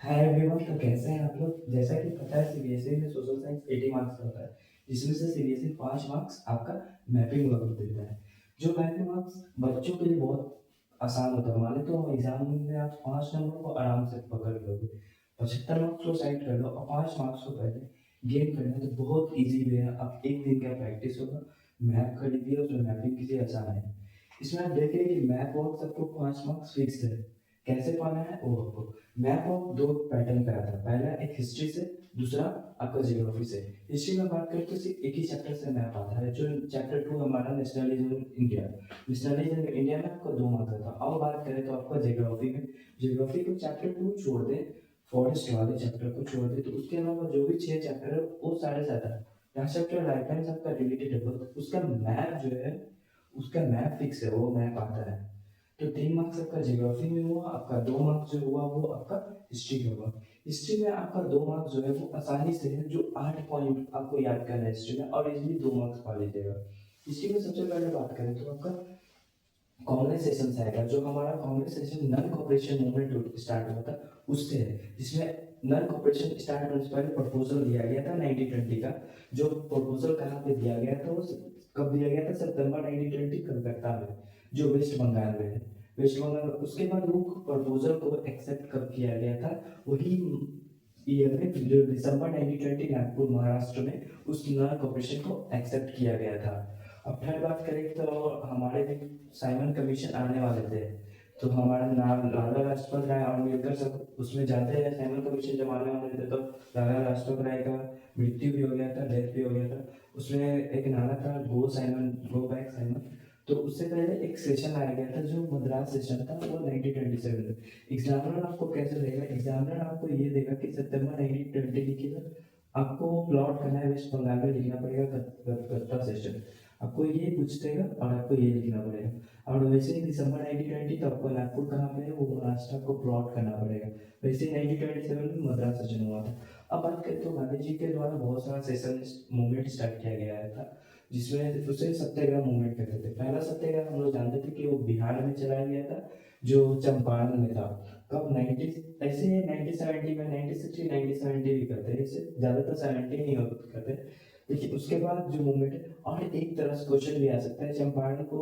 Hi everyone, तो कैसे हैं आप लोग। जैसा कि पता है सीबीएसई में सोशल साइंस 80 मार्क्स का होता है, जिसमें से सीबीएसई 5 मार्क्स आपका मैपिंग वर्क देता है। जो मैपिंग मार्क्स बच्चों के लिए बहुत आसान होता है। माने तो एग्जाम में आप 5 नंबर को आराम से पकड़ लोगे, 75 मार्क्स को साइड कर लो और 5 मार्क्स को पहले गेन करना है तो बहुत ईजी वे है। आप एक दिन का प्रैक्टिस होगा, मैप कर लीजिए, उसमें मैपिंग कीजिए, आसान है। इसमें आप देखेंगे कि मैप वर्क सबको 5 मार्क्स फिक्स है। कैसे पाना है वो आपको। मैप ऑफ दो पैटर्न पे आता है, पहला एक हिस्ट्री से, दूसरा आपका ज्योग्राफी से। हिस्ट्री में बात करें तो सिर्फ एक ही चैप्टर से मैप आता है, जो चैप्टर 2 हमारा नेशनलिज्म इंडिया। नेशनलिज्म इंडिया में आपको 2 मार्क्स आता है। अब बात करें तो आपका ज्योग्राफी में, ज्योग्राफी को चैप्टर 2 छोड़ दें, फॉरेस्ट वाले चैप्टर को छोड़ दें, तो उसके अलावा जो भी 6 चैप्टर है वो सारे ज्यादा है। यहाँ चैप्टर लाइफ लाइन्स आपका रिलेटेड है, बट उसका मैप जो है, उसका मैप फिक्स है, वो मैप आता है। तो 3 मार्क्स आपका ज्योग्राफी में हुआ, आपका 2 मार्क्स जो हुआ वो आपका हिस्ट्री में हुआ। हिस्ट्री में आपका 2 मार्क्स जो है वो आसानी से है, जो 8 पॉइंट आपको याद करना है हिस्ट्री में, और इजिली 2 मार्क्स पा लीजिएगा। हिस्ट्री में सबसे पहले बात करें तो आपका कॉन्वर्सेशन से आएगा। जो हमारा conversation non cooperation movement start हुआ था उससे है, जिसमें नन कॉपरेशन स्टार्ट होने से पहले प्रपोजल दिया गया था 1920 का। जो प्रपोजल कहाँ पे दिया गया था, वो कब दिया गया था, सितंबर 1920 कलकत्ता में, जो वेस्ट बंगाल में है। वेस्ट बंगाल में उसके बाद वो प्रपोजल को एक्सेप्ट कब किया गया था, वही ईयर में, जो दिसंबर 1920 नागपुर महाराष्ट्र में उस नन कॉपरेशन को एक्सेप्ट किया गया था। अब फिर बात करें तो हमारे भी साइमन कमीशन आने वाले थे, तो हमारा नाम लाला लाजपत राय और अम्बेडकर सब उसमें जाते हैं। साइमन कमीशन जब आने वाले थे तो लाला लाजपत राय का मृत्यु भी हो गया था, डेथ भी हो गया था। उसमें एक नारा था, go Simon go back Simon. तो उससे पहले एक सेशन आया गया था जो मद्रास सेशन था, वो 1927 में। एग्जामिनर आपको कैसे देगा, एग्जामिनर आपको ये देगा कि सितंबर 1920 लिखिएगा, आपको प्लॉट करना है, वेस्ट बंगाल में लिखना पड़ेगा कलकत्ता सेशन। आपको ये पूछ देगा और आपको ये लिखना पड़ेगा। और वैसे ही दिसंबर 1920 तो आपको नागपुर कहाँ पे है वो महाराष्ट्र को प्लॉट करना पड़ेगा। वैसे ही 1927 में मद्रास सेशन हुआ था। अब बात करें तो गांधी जी के द्वारा बहुत सारा सेशन मूवमेंट स्टार्ट किया गया था, जिसमें उसे सत्याग्रह मूवमेंट कहते थे। पहला सत्याग्रह हम लोग जानते थे कि वो बिहार में चलाया गया था, जो चंपारण में था। कब 90, ऐसे 1970 में, 1960 1970 भी करते हैं, इससे ज़्यादातर 70 नहीं करते। देखिए उसके बाद जो मूवमेंट है, और एक तरह से क्वेश्चन भी आ सकता है, चंपारण को,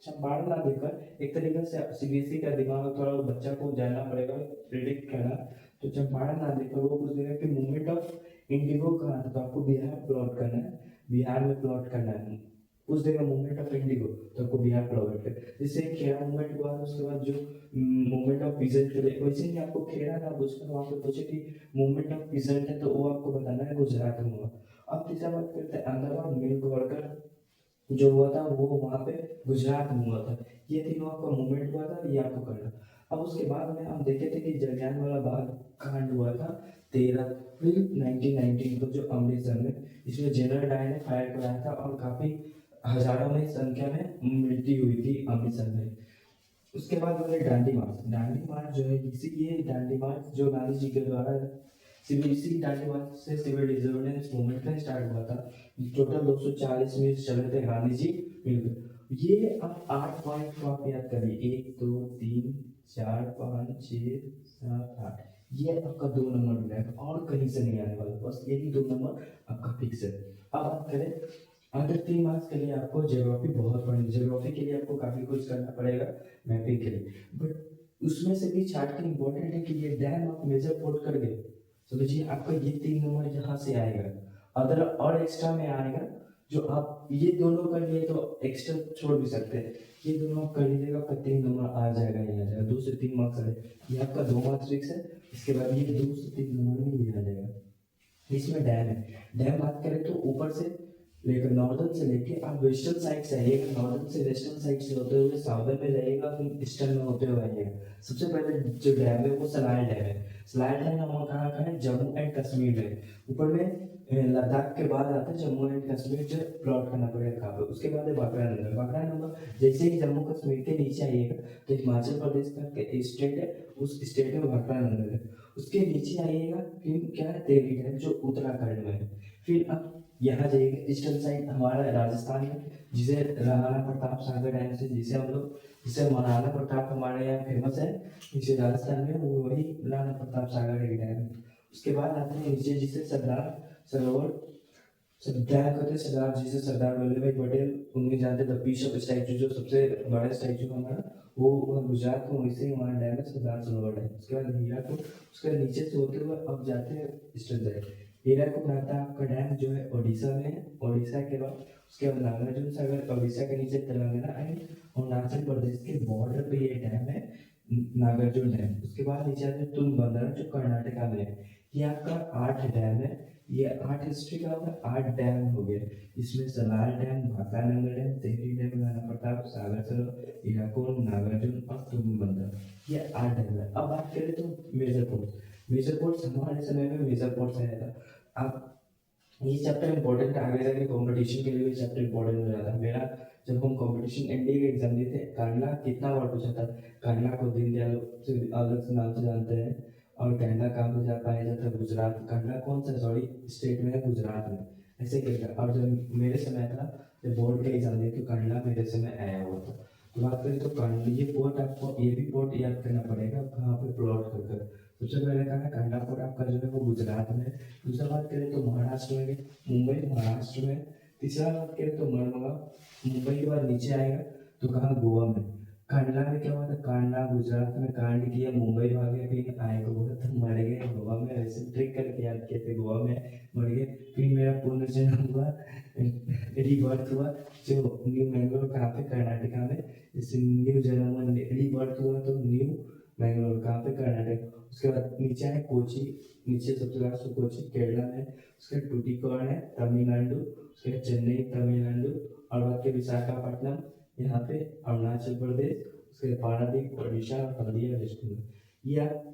चंपारण ना देकर एक तरीके से सीबीएसई का दिमाग थोड़ा बच्चा को जानना पड़ेगा, प्रिडिक्ट करना। तो चंपारण ना देकर वो पूछ देगा कि मूवमेंट ऑफ इंडिगो कहाँ था, तो आपको बिहार प्लॉट करना है, बिहार में प्लॉट करना है। पूछ देगा मूवमेंट ऑफ इंडिगो, तो आपको बिहार प्लॉट कर। जैसे खेड़ा मूवमेंट हुआ, उसके बाद जो मूवमेंट ऑफ पीजेंट के लिए, वैसे ही आपको खेड़ा ना पूछकर वहाँ पे पूछे कि मूवमेंट ऑफ पीजेंट है, तो वो आपको बताना है गुजरात में हुआ। अब तीसरा बात करते हैं, अहमदाबाद मिल्क वर्कर जो हुआ था वो वहाँ पे गुजरात में हुआ था। ये तीनों आपका मूवमेंट हुआ था, ये आपको करना। अब उसके बाद में हम देखे थे कि जलियांवाला बाग कांड हुआ था 13 अप्रैल 1919 को, जो अमृतसर में, इसमें जनरल डायर ने फायर कराया था और काफी हजारों में संख्या में मृत्यु हुई थी अमृतसर में। उसके बाद मैंने दांडी मार्च, दांडी मार्च जो है इसी, ये दांडी मार्च जो गांधी जी के द्वारा सिविल, इसी दांडी मार्च से सिविल डिसोबीडियंस मूवमेंट में स्टार्ट हुआ था। टोटल 240 मिनट चले थे गांधी जी मिलकर। ये आप 8 पॉइंट को आप याद करिए, 1 2 3 4 5 6 7 8, ये आपका 2 नंबर मिलेगा और कहीं से नहीं आने वाला, बस यही 2 नंबर आपका फिक्स है। अब बात करें अगर 3 मार्क्स के लिए आपको ज्योग्राफी बहुत पढ़नी, ज्योग्राफी के लिए आपको काफी कुछ करना पड़ेगा मैपिंग के लिए, बट उसमें से भी छाट के इम्पोर्टेंट है कि ये डैम आप मेजर पोर्ट कर गए, समझिए आपका ये 3 नंबर यहाँ से आएगा। अदर और एक्स्ट्रा में आएगा, जो आप ये दोनों कर लिए तो एक्स्ट्रा छोड़ भी सकते हैं, ये दोनों आप कर लीजिएगा, आपका 3 नंबर आ जाएगा, ये आ जाएगा, 2 से 3 मार्क्स आ जाएगा। ये आपका 2 मार्क्स फिक्स है। इसके बाद ये 2 से 3 नंबर में ये आ जाएगा। इसमें डैम है, डैम बात करें तो ऊपर से लेकर, नॉर्दर्न से लेके आप वेस्टर्न साइड से आइएगा, नॉर्दर्न से वेस्टर्न साइड से होते हुए साउदर्न में जाइएगा, फिर ईस्टर्न में होते हुए आइएगा। सबसे पहले जो डैम है वो सलाल डैम है। सलाल डैम हमारा कहाँ का है, जम्मू एंड कश्मीर में। ऊपर में लद्दाख के बाद आता है जम्मू एंड कश्मीर, जो प्लॉट करना पड़ेगा कहाँ पे। उसके बाद है बाकरा नंबर, बाकरा नंबर जैसे ही जम्मू कश्मीर के नीचे आइएगा तो हिमाचल प्रदेश का स्टेट है, उस स्टेट में बाकरा नंबर है। उसके नीचे आइएगा फिर क्या है, तेली डैम जो उत्तराखंड में है। फिर अब यहाँ जाइएगा ईस्टर्न साइड हमारा राजस्थान में, जिसे राणा प्रताप सागर डैम से, जिसे महाराणा प्रताप हमारे यहाँ फेमस है, जिसे राजस्थान में वो वही राणा प्रताप प्रताप सागर एक डैम है। उसके बाद आते हैं नीचे जिसे सरदार सरोवर डैम कहते हैं। सरदार जिसे सरदार वल्लभ भाई पटेल उन्हें जानते द पीस ऑफ स्टैचू, जो सबसे बड़ा स्टैचू हमारा वो गुजरात में, वैसे ही वहाँ डैम है सरदार सरोवर डैम। उसके बाद हीराकुद, उसके नीचे से होते हुए अब जाते हैं ईस्टर्न साइड। हीराकुद आता है आपका डैम जो है ओडिशा में है। ओडिशा के बाद उसके बाद नागार्जुन सागर, ओडिशा के नीचे तेलंगाना एंड अरुणाचल प्रदेश के बॉर्डर पे ये डैम है नागार्जुन डैम। उसके बाद नीचे आते हैं तुंगभद्रा जो कर्नाटका में है। ये आपका 8 डैम है। ये 8 हिस्ट्री का होगा, 8 डैम हो गए। इसमें Salal dam, Bhakra Nangal dam, Tehri dam, Rana Pratap, Sagar Sarovar, Hirakud, Nagarjuna और तुंगभद्रा, ये 8 डैम है। अब बात करें तो मेजर पोर्ट्स। मेजर पोर्ट्स हमारे समय में मेजर पोर्ट्स आया था। अब ये चैप्टर इंपॉर्टेंट है, आगे जाके कंपटीशन के लिए भी चैप्टर इंपॉर्टेंट हो जाता है। मेरा जब हम कंपटीशन एनडीए के एग्जाम दिए थे, कांडला कितना बार पूछा था। कांडला को दीनदयाल से अलग से नाम से जानते हैं। और कांडला कहाँ पे पाया जाता है? गुजरात। कांडला कौन सा सॉरी स्टेट में है? गुजरात में। ऐसे क्या। और जब मेरे समय था, जब बोर्ड के एग्जाम दिए तो कांडला मेरे समय आया हुआ था। तो बात करें तो कांडला, ये पोर्ट आपको ये भी पोर्ट याद करना पड़ेगा कहाँ पे प्लॉट कर। सबसे पहले कहा कांडला पोर्ट आपका जो है वो गुजरात में। दूसरा बात करें तो महाराष्ट्र में, मुंबई महाराष्ट्र में। तीसरा बात करें तो मडगांव, मुंबई के बाद नीचे आएगा तो कहाँ? गोवा में। कांडला में क्या हुआ था? कांडला गुजरात में कांड किया, मुंबई भागे, फिर आए गोवा, तो मर गए गोवा में। ऐसे ट्रिक करके याद किए थे, गोवा में मर गए। फिर मेरा पुनर्जन्म हुआ, रीबर्थ हुआ जो न्यू मैंगलोर, कहाँ पे? कर्नाटका में। जैसे न्यू जन्म हुआ, रीबर्थ हुआ तो न्यू मैंगलोर, कहाँ पे? कर्नाटक। उसके बाद नीचे है कोची, नीचे सबसे लास्ट कोची केरला में। उसके बाद टूटिकोण है तमिलनाडु, उसके बाद चेन्नई तमिलनाडु, और बात के विशाखापट्टनम यहाँ पे अरुणाचल प्रदेश, उसके बाद पारादीप ओडिशा और हल्दिया वेस्ट बंगाल। ये आप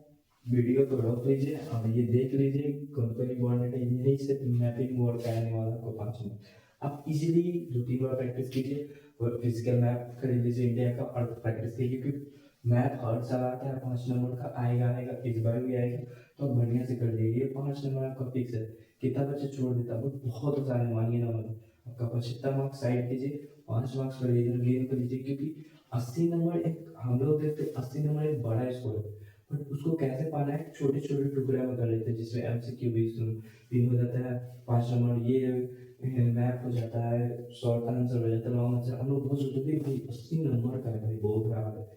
वीडियो को रोक लीजिए और ये देख लीजिए कंपनी बॉन्ड का, यही से मैपिंग बोर्ड का आने वाला आपको 5 मिनट। आप इजीली 2-3 बार प्रैक्टिस कीजिए और फिजिकल मैप खरीद लीजिए इंडिया का और प्रैक्टिस कीजिए, क्योंकि मैप हर साल आता है 5 नंबर का, आएगा इस बार भी आएगा। तो आप बढ़िया से कर दीजिए, 5 नंबर आपका फिक्स है। कितना बच्चे छोड़ देता है, बहुत सारे, मानिए ना मानिए। आपका 75 मार्क्स साइड कीजिए, 5 मार्क्स पर गेन कर लीजिए, क्योंकि 80 नंबर एक, हम लोग देखते 80 नंबर एक बड़ा स्कोर है, बट उसको कैसे पाना है? छोटे छोटे टुकड़े में कर लेते हैं, जिसमें एमसीक्यू भी हो जाता है। 5 नंबर ये मैप हो जाता है, शॉर्ट आंसर हो जाता है, लॉन्ग आंसर। हम लोग बहुत सोचते हैं भाई 80 नंबर का है, भाई बहुत खराब है।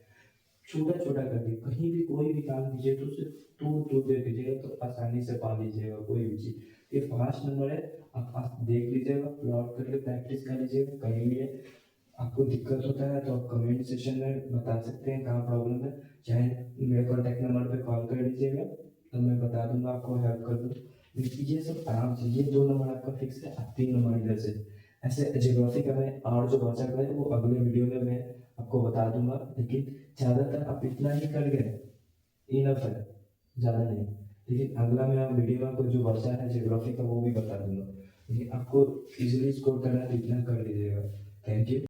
छोटा छोटा करके कहीं भी कोई भी काम कीजिए तो उसे तोड़ दे दीजिएगा, तो आसानी से पा लीजिएगा कोई भी चीज़। ये 5 नंबर है, आप देख लीजिएगा, प्लॉट करके प्रैक्टिस कर लीजिएगा। कहीं भी आपको दिक्कत होता है तो आप कमेंट सेक्शन में बता सकते हैं कहाँ प्रॉब्लम है, चाहे मेरे कॉन्टैक्ट नंबर पे कॉल कर लीजिएगा, तो मैं बता दूंगा, आपको हेल्प कर दूँ। ये सब आराम से, ये 2 नंबर आपका फिक्स है, 3 नंबर इधर से। ऐसे ज्योग्राफी का मैं और जो बचा है वो अगले वीडियो में मैं आपको बता दूंगा, लेकिन ज़्यादातर आप इतना ही कर गए, इनफ है, ज़्यादा नहीं। लेकिन अगला मैं वीडियो में आपको जो बचा है ज्योग्राफी का वो भी बता दूंगा, लेकिन आपको इजीली स्कोर करना है तो इतना कर लीजिएगा। Thank you.